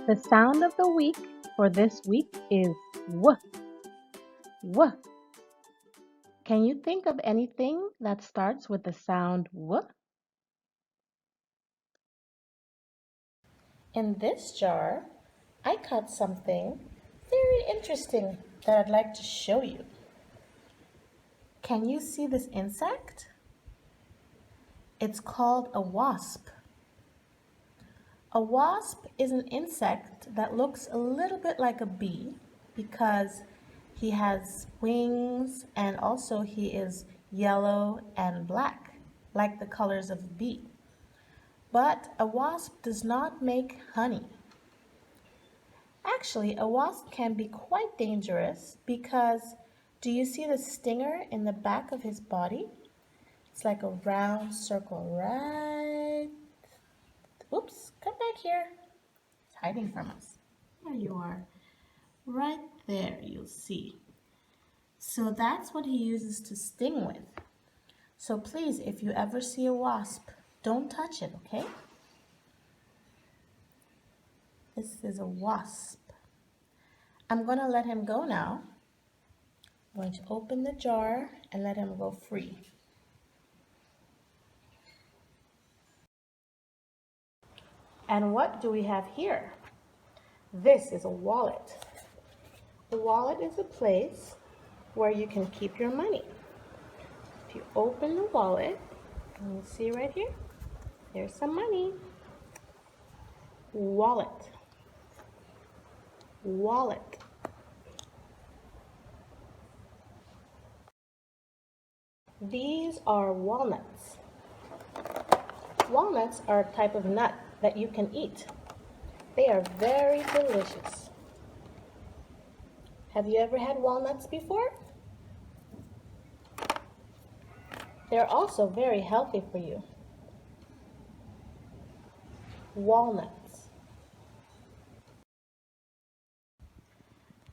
The sound of the week for this week is w, w. Can you think of anything that starts with the sound w? In this jar, I cut something very interesting that I'd like to show you. Can you see this insect? It's called a wasp. A wasp is an insect that looks a little bit like a bee because he has wings and also he is yellow and black, like the colors of a bee. But a wasp does not make honey. Actually, a wasp can be quite dangerous because do you see the stinger in the back of his body? It's like a round circle, right? Oops, come back here. It's hiding from us. There you are. Right there, you'll see. So that's what he uses to sting with. So please, if you ever see a wasp, don't touch it, okay? This is a wasp. I'm going to let him go now. I'm going to open the jar and let him go free. And what do we have here? This is a wallet. The wallet is a place where you can keep your money. If you open the wallet, you see right here, there's some money. Wallet. Wallet. These are walnuts. Walnuts are a type of nut that you can eat. They are very delicious. Have you ever had walnuts before? They're also very healthy for you. Walnuts.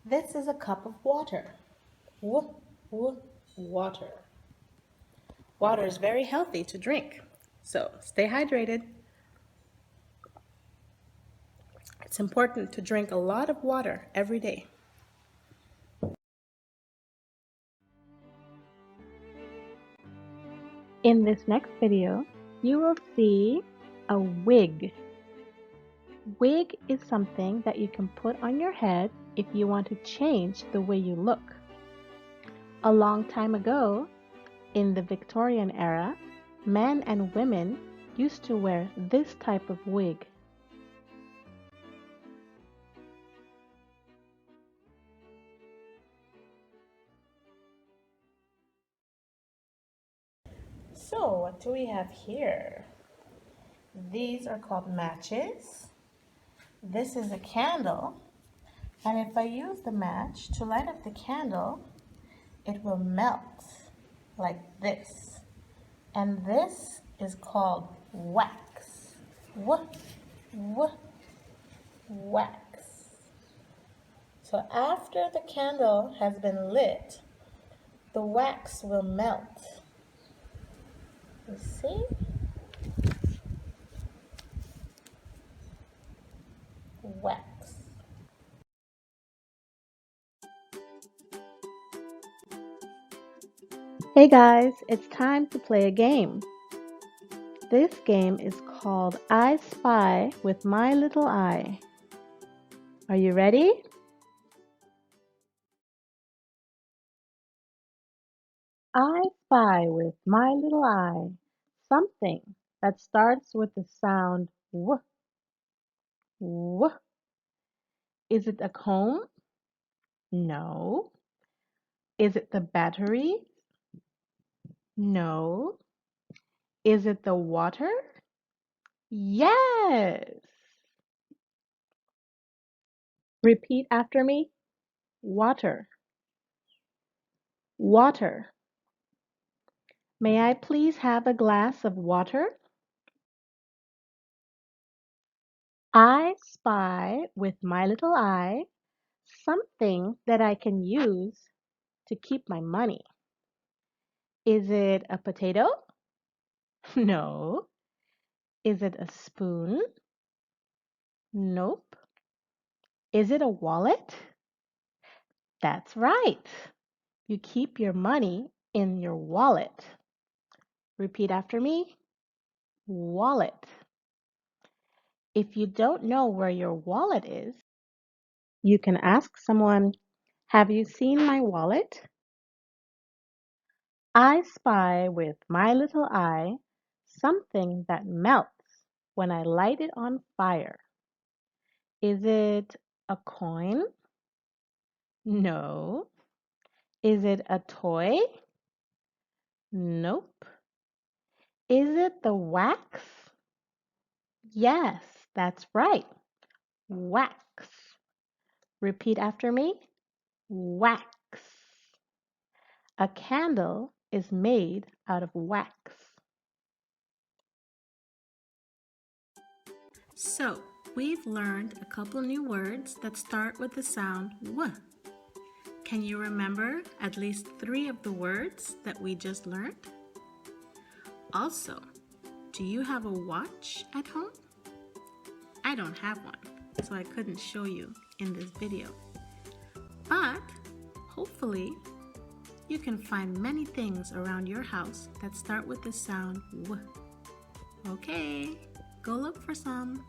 This is a cup of water. Water. Water is very healthy to drink, so stay hydrated. It's important to drink a lot of water every day. In this next video, you will see a wig. Wig is something that you can put on your head if you want to change the way you look. A long time ago, in the Victorian era, men and women used to wear this type of wig. So, what do we have here? These are called matches. This is a candle. And if I use the match to light up the candle, it will melt like this. And this is called wax. Wax. So after the candle has been lit, the wax will melt. You see? Wax. Hey guys, it's time to play a game. This game is called I Spy with My Little Eye. Are you ready? I spy with my little eye something that starts with the sound w. W. Is it a comb? No. Is it the battery? No. Is it the water? Yes. Repeat after me. Water. Water. May I please have a glass of water? I spy with my little eye something that I can use to keep my money. Is it a potato? No. Is it a spoon? Nope. Is it a wallet? That's right. You keep your money in your wallet. Repeat after me. Wallet. If you don't know where your wallet is, you can ask someone, have you seen my wallet? I spy with my little eye something that melts when I light it on fire. Is it a coin? No. Is it a toy? Nope. Is it the wax? Yes, that's right. Wax. Repeat after me. Wax. A candle is made out of wax. So, we've learned a couple new words that start with the sound W. Can you remember at least 3 of the words that we just learned? Also, do you have a watch at home? I don't have one, so I couldn't show you in this video. But hopefully, you can find many things around your house that start with the sound W. Okay, go look for some.